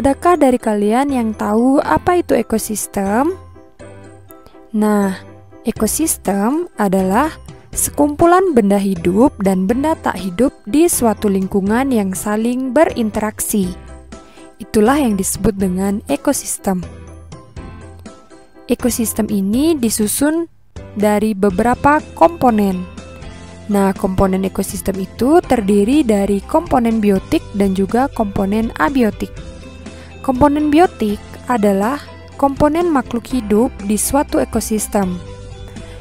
Adakah dari kalian yang tahu apa itu ekosistem? Nah, ekosistem adalah sekumpulan benda hidup dan benda tak hidup di suatu lingkungan yang saling berinteraksi. Itulah yang disebut dengan ekosistem. Ekosistem ini disusun dari beberapa komponen. Nah, komponen ekosistem itu terdiri dari komponen biotik dan juga komponen abiotik. Komponen biotik adalah komponen makhluk hidup di suatu ekosistem.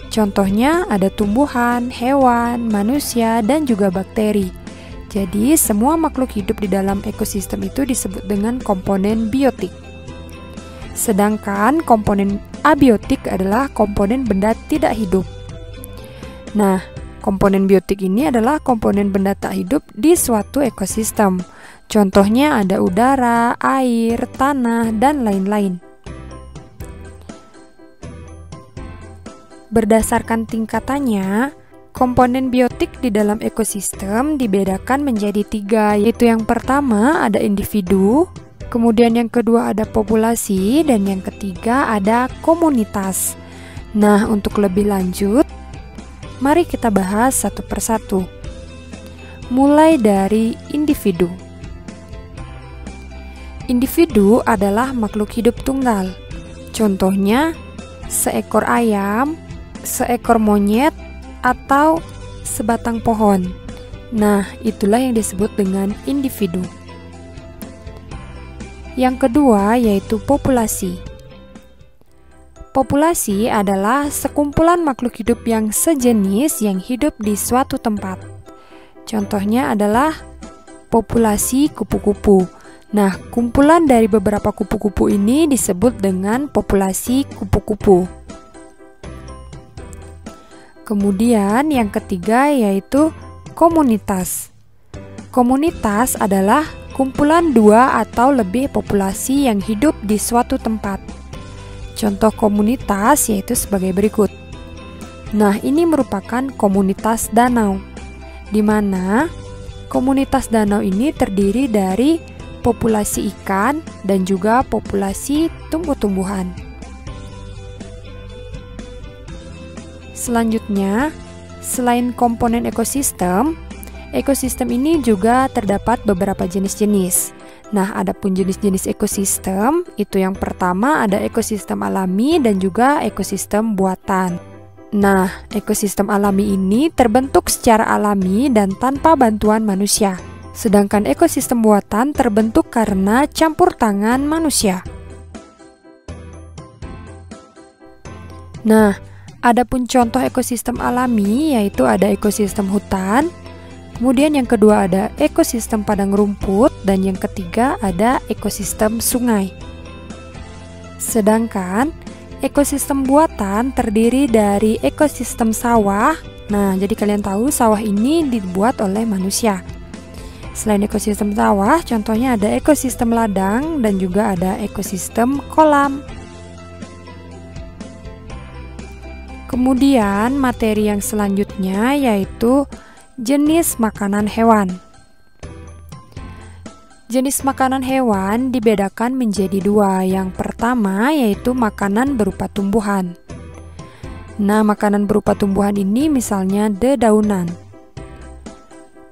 Contohnya ada tumbuhan, hewan, manusia, dan juga bakteri. Jadi, semua makhluk hidup di dalam ekosistem itu disebut dengan komponen biotik. Sedangkan komponen abiotik adalah komponen benda tidak hidup. Nah, komponen biotik ini adalah komponen benda tak hidup di suatu ekosistem. Contohnya ada udara, air, tanah, dan lain-lain. Berdasarkan tingkatannya, komponen biotik di dalam ekosistem dibedakan menjadi 3, yaitu yang pertama ada individu, kemudian yang kedua ada populasi, dan yang ketiga ada komunitas. Nah, untuk lebih lanjut, mari kita bahas satu persatu. Mulai dari individu. Individu adalah makhluk hidup tunggal. Contohnya, seekor ayam, seekor monyet, atau sebatang pohon. Nah, itulah yang disebut dengan individu. Yang kedua yaitu populasi. Populasi adalah sekumpulan makhluk hidup yang sejenis yang hidup di suatu tempat. Contohnya adalah populasi kupu-kupu. Nah, kumpulan dari beberapa kupu-kupu ini disebut dengan populasi kupu-kupu. Kemudian yang ketiga yaitu komunitas. Komunitas adalah kumpulan 2 atau lebih populasi yang hidup di suatu tempat. Contoh komunitas yaitu sebagai berikut. Nah, ini merupakan komunitas danau, di mana komunitas danau ini terdiri dari populasi ikan dan juga populasi tumbuh-tumbuhan. Selanjutnya, selain komponen ekosistem, ekosistem ini juga terdapat beberapa jenis-jenis. Nah, adapun jenis-jenis ekosistem, itu yang pertama ada ekosistem alami dan juga ekosistem buatan. Nah, ekosistem alami ini terbentuk secara alami dan tanpa bantuan manusia. Sedangkan ekosistem buatan terbentuk karena campur tangan manusia. Nah, adapun contoh ekosistem alami yaitu ada ekosistem hutan, kemudian yang kedua ada ekosistem padang rumput, dan yang ketiga ada ekosistem sungai. Sedangkan ekosistem buatan terdiri dari ekosistem sawah. Nah, jadi kalian tahu sawah ini dibuat oleh manusia. Selain ekosistem sawah, contohnya ada ekosistem ladang dan juga ada ekosistem kolam. Kemudian materi yang selanjutnya yaitu jenis makanan hewan. Jenis makanan hewan dibedakan menjadi 2. Yang pertama yaitu makanan berupa tumbuhan. Nah, makanan berupa tumbuhan ini misalnya dedaunan.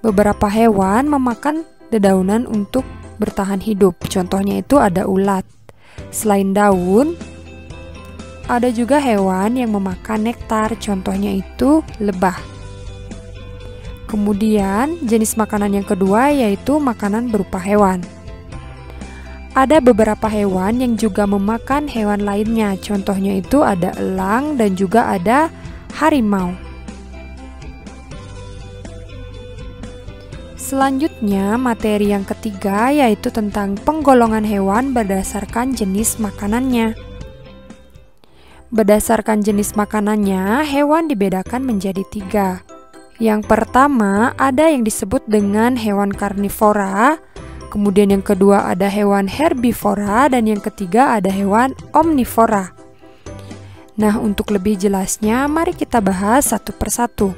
Beberapa hewan memakan dedaunan untuk bertahan hidup. Contohnya itu ada ulat. Selain daun, ada juga hewan yang memakan nektar. Contohnya itu lebah. Kemudian, jenis makanan yang kedua yaitu makanan berupa hewan. Ada beberapa hewan yang juga memakan hewan lainnya. Contohnya itu ada elang dan juga ada harimau. Selanjutnya, materi yang ketiga yaitu tentang penggolongan hewan berdasarkan jenis makanannya. Berdasarkan jenis makanannya, hewan dibedakan menjadi 3. Yang pertama, ada yang disebut dengan hewan karnivora, kemudian yang kedua ada hewan herbivora, dan yang ketiga ada hewan omnivora. Nah, untuk lebih jelasnya, mari kita bahas satu persatu.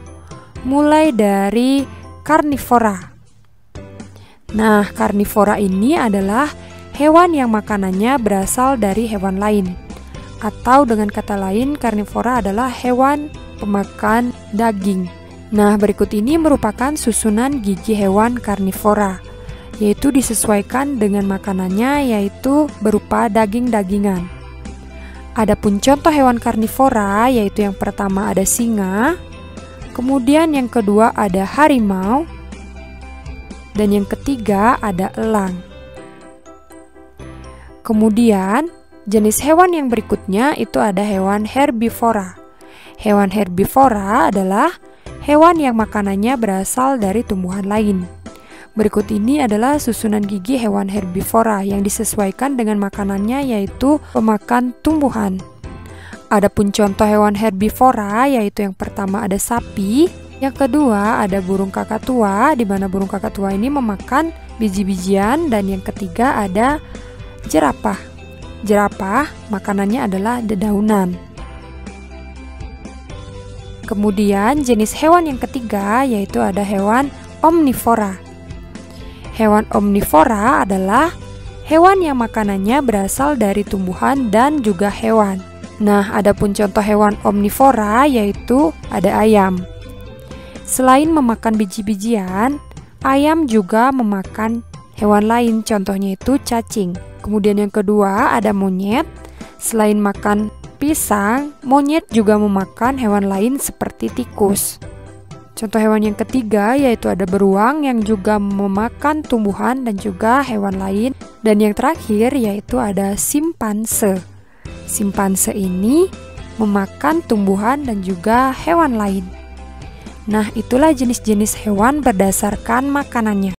Mulai dari karnivora. Nah, karnivora ini adalah hewan yang makanannya berasal dari hewan lain. Atau dengan kata lain, karnivora adalah hewan pemakan daging. Nah, berikut ini merupakan susunan gigi hewan karnivora, yaitu disesuaikan dengan makanannya, yaitu berupa daging-dagingan. Adapun contoh hewan karnivora, yaitu yang pertama ada singa, kemudian yang kedua ada harimau, dan yang ketiga ada elang. Kemudian, jenis hewan yang berikutnya itu ada hewan herbivora. Hewan herbivora adalah hewan yang makanannya berasal dari tumbuhan lain. Berikut ini adalah susunan gigi hewan herbivora yang disesuaikan dengan makanannya, yaitu pemakan tumbuhan. Adapun contoh hewan herbivora, yaitu yang pertama ada sapi, yang kedua ada burung kakatua, di mana burung kakatua ini memakan biji-bijian, dan yang ketiga ada jerapah. Jerapah makanannya adalah dedaunan. Kemudian jenis hewan yang ketiga yaitu ada hewan omnivora. Hewan omnivora adalah hewan yang makanannya berasal dari tumbuhan dan juga hewan. Nah, adapun contoh hewan omnivora yaitu ada ayam. Selain memakan biji-bijian, ayam juga memakan hewan lain, contohnya itu cacing. Kemudian yang kedua ada monyet. Selain makan pisang, monyet juga memakan hewan lain seperti tikus. Contoh hewan yang ketiga yaitu ada beruang yang juga memakan tumbuhan dan juga hewan lain. Dan yang terakhir yaitu ada simpanse. Simpanse ini memakan tumbuhan dan juga hewan lain. Nah, itulah jenis-jenis hewan berdasarkan makanannya.